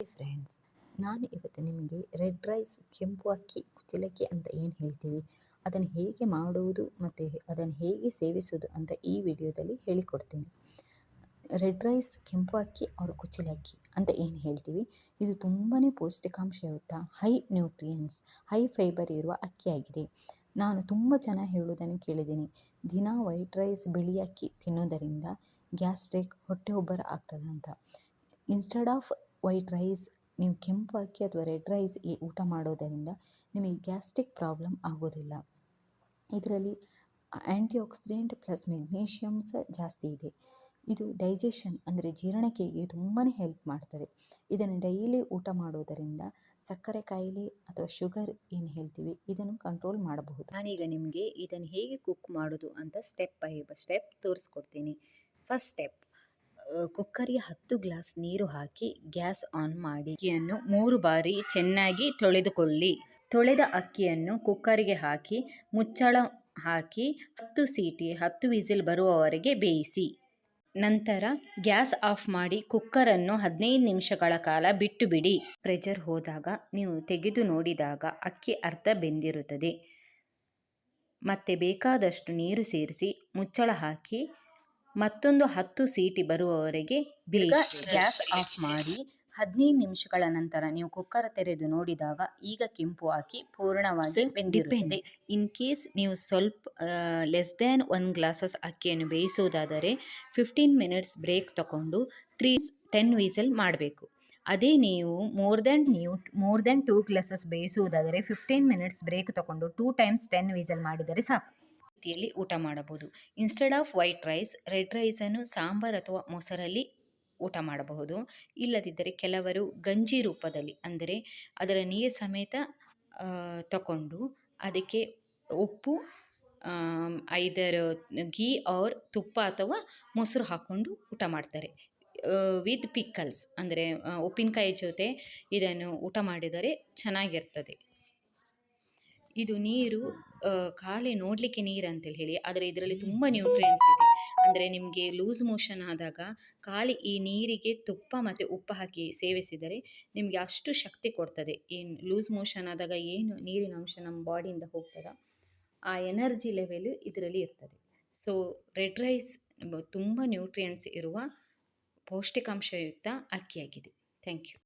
Friends, ನಾನು ಇವತ್ತು ನಿಮಗೆ ರೆಡ್ ರೈಸ್, ಕೆಂಪು ಅಕ್ಕಿ, ಕುಚ್ಚಲಕ್ಕಿ ಅಂತ ಏನು ಹೇಳ್ತೀವಿ, ಅದನ್ನು ಹೇಗೆ ಮಾಡುವುದು ಮತ್ತು ಅದನ್ನು ಹೇಗೆ ಸೇವಿಸೋದು ಅಂತ ಈ ವಿಡಿಯೋದಲ್ಲಿ ಹೇಳಿಕೊಡ್ತೀನಿ. ರೆಡ್ ರೈಸ್, ಕೆಂಪು ಅಕ್ಕಿ ಅವ್ರ ಕುಚ್ಚಲಕ್ಕಿ ಅಂತ ಏನು ಹೇಳ್ತೀವಿ, ಇದು ತುಂಬಾ ಪೌಷ್ಟಿಕಾಂಶಯುಕ್ತ, ಹೈ ನ್ಯೂಟ್ರಿಯೆಂಟ್ಸ್, ಹೈ ಫೈಬರ್ ಇರುವ ಅಕ್ಕಿಯಾಗಿದೆ. ನಾನು ತುಂಬ ಜನ ಹೇಳುವುದನ್ನು ಕೇಳಿದ್ದೀನಿ, ದಿನ ವೈಟ್ ರೈಸ್, ಬಿಳಿ ಅಕ್ಕಿ ತಿನ್ನೋದರಿಂದ ಗ್ಯಾಸ್ಟ್ರಿಕ್, ಹೊಟ್ಟೆ ಉಬ್ಬರ ಆಗ್ತದಂತ. ಇನ್ಸ್ಟೆಡ್ ಆಫ್ ವೈಟ್ ರೈಸ್ ನೀವು ಕೆಂಪು ಅಕ್ಕಿ ಅಥವಾ ರೆಡ್ ರೈಸ್ ಊಟ ಮಾಡೋದರಿಂದ ನಿಮಗೆ ಗ್ಯಾಸ್ಟ್ರಿಕ್ ಪ್ರಾಬ್ಲಮ್ ಆಗೋದಿಲ್ಲ. ಇದರಲ್ಲಿ ಆ್ಯಂಟಿ ಆಕ್ಸಿಡೆಂಟ್ ಪ್ಲಸ್ ಮೆಗ್ನೀಷಿಯಮ್ ಸಹ ಜಾಸ್ತಿ ಇದೆ. ಇದು ಡೈಜೆಷನ್ ಅಂದರೆ ಜೀರ್ಣಕ್ರಿಯೆಗೆ ತುಂಬಾ ಹೆಲ್ಪ್ ಮಾಡ್ತದೆ. ಇದನ್ನು ಡೈಲಿ ಊಟ ಮಾಡೋದರಿಂದ ಸಕ್ಕರೆ ಕಾಯಿಲೆ ಅಥವಾ ಶುಗರ್ ಏನು ಹೇಳ್ತೀವಿ ಇದನ್ನು ಕಂಟ್ರೋಲ್ ಮಾಡಬಹುದು. ನಾನೀಗ ನಿಮಗೆ ಇದನ್ನು ಹೇಗೆ ಕುಕ್ ಮಾಡೋದು ಅಂತ ಸ್ಟೆಪ್ ಬೈ ಸ್ಟೆಪ್ ತೋರಿಸ್ಕೊಡ್ತೀನಿ. ಫಸ್ಟ್ ಸ್ಟೆಪ್, ಕುಕ್ಕರ್ಗೆ 10 ಗ್ಲಾಸ್ ನೀರು ಹಾಕಿ ಗ್ಯಾಸ್ ಆನ್ ಮಾಡಿ ಅಕ್ಕಿಯನ್ನು 3 ಬಾರಿ ಚೆನ್ನಾಗಿ ತೊಳೆದುಕೊಳ್ಳಿ. ತೊಳೆದ ಅಕ್ಕಿಯನ್ನು ಕುಕ್ಕರ್ಗೆ ಹಾಕಿ ಮುಚ್ಚಳ ಹಾಕಿ 10 ವಿಸಿಲ್ ಬರುವವರೆಗೆ ಬೇಯಿಸಿ. ನಂತರ ಗ್ಯಾಸ್ ಆಫ್ ಮಾಡಿ ಕುಕ್ಕರನ್ನು 15 ನಿಮಿಷಗಳ ಕಾಲ ಬಿಟ್ಟು ಬಿಡಿ. ಪ್ರೆಷರ್ ಹೋದಾಗ ನೀವು ತೆಗೆದು ನೋಡಿದಾಗ ಅಕ್ಕಿ ಅರ್ಧ ಬೆಂದಿರುತ್ತದೆ. ಮತ್ತೆ ಬೇಕಾದಷ್ಟು ನೀರು ಸೇರಿಸಿ ಮುಚ್ಚಳ ಹಾಕಿ ಮತ್ತೊಂದು 10 ಸೀಟಿ ಬರುವವರೆಗೆ ಬೇಯಿಸಿ. ಗ್ಯಾಸ್ ಆಫ್ ಮಾಡಿ 15 ನಿಮಿಷಗಳ ನಂತರ ನೀವು ಕುಕ್ಕರ್ ತೆರೆದು ನೋಡಿದಾಗ ಈಗ ಕೆಂಪು ಅಕ್ಕಿ ಪೂರ್ಣವಾಗಿ ಬೆಂದಿರುತ್ತದೆ. ಇನ್ ಕೇಸ್ ನೀವು ಸ್ವಲ್ಪ ಲೆಸ್ ದ್ಯಾನ್ 1 ಗ್ಲಾಸಸ್ ಅಕ್ಕಿಯನ್ನು ಬೇಯಿಸೋದಾದರೆ 15 ಮಿನಿಟ್ಸ್ ಬ್ರೇಕ್ ತಗೊಂಡು 10 ವಿಸಿಲ್ ಮಾಡಬೇಕು. ಅದೇ ನೀವು ಮೋರ್ ದೆನ್ 2 ಗ್ಲಾಸಸ್ ಬೇಯಿಸುವುದಾದರೆ 15 ಮಿನಿಟ್ಸ್ ಬ್ರೇಕ್ ತಗೊಂಡು 2 ಟೈಮ್ಸ್ 10 ವಿಸಿಲ್ ಮಾಡಿದರೆ ಸಾಕು. ರೀತಿಯಲ್ಲಿ ಊಟ ಮಾಡಬಹುದು. Instead of white rice, red ರೈಸನ್ನು ಸಾಂಬಾರ್ ಅಥವಾ ಮೊಸರಲ್ಲಿ ಊಟ ಮಾಡಬಹುದು. ಇಲ್ಲದಿದ್ದರೆ ಕೆಲವರು ಗಂಜಿ ರೂಪದಲ್ಲಿ ಅಂದರೆ ಅದರ ನೀರು ಸಮೇತ ತಗೊಂಡು ಅದಕ್ಕೆ ಉಪ್ಪು, ಐದರ್ ಗೀ ಆರ್ ತುಪ್ಪ ಅಥವಾ ಮೊಸರು ಹಾಕ್ಕೊಂಡು ಊಟ ಮಾಡ್ತಾರೆ. ವಿತ್ ಪಿಕ್ಕಲ್ಸ್ ಅಂದರೆ ಉಪ್ಪಿನಕಾಯಿ ಜೊತೆ ಇದನ್ನು ಊಟ ಮಾಡಿದರೆ ಚೆನ್ನಾಗಿರ್ತದೆ. ಇದು ನೀರು ಖಾಲಿ ನೋಡಲಿಕ್ಕೆ ನೀರು ಅಂತೇಳಿ ಹೇಳಿ, ಆದರೆ ಇದರಲ್ಲಿ ತುಂಬ ನ್ಯೂಟ್ರಿಯೆಂಟ್ಸ್ ಇದೆ. ಅಂದರೆ ನಿಮಗೆ ಲೂಸ್ ಮೋಷನ್ ಆದಾಗ ಖಾಲಿ ಈ ನೀರಿಗೆ ತುಪ್ಪ ಮತ್ತು ಉಪ್ಪು ಹಾಕಿ ಸೇವಿಸಿದರೆ ನಿಮಗೆ ಅಷ್ಟು ಶಕ್ತಿ ಕೊಡ್ತದೆ. ಏನು ಲೂಸ್ ಮೋಷನ್ ಆದಾಗ ಏನು ನೀರಿನ ಅಂಶ ನಮ್ಮ ಬಾಡಿಯಿಂದ ಹೋಗ್ತದ ಆ ಎನರ್ಜಿ ಲೆವೆಲ್ ಇದರಲ್ಲಿ ಇರ್ತದೆ. ಸೊ ರೆಡ್ ರೈಸ್ ತುಂಬ ನ್ಯೂಟ್ರಿಯೆಂಟ್ಸ್ ಇರುವ ಪೌಷ್ಟಿಕಾಂಶಯುಕ್ತ ಅಕ್ಕಿಯಾಗಿದೆ. Thank you.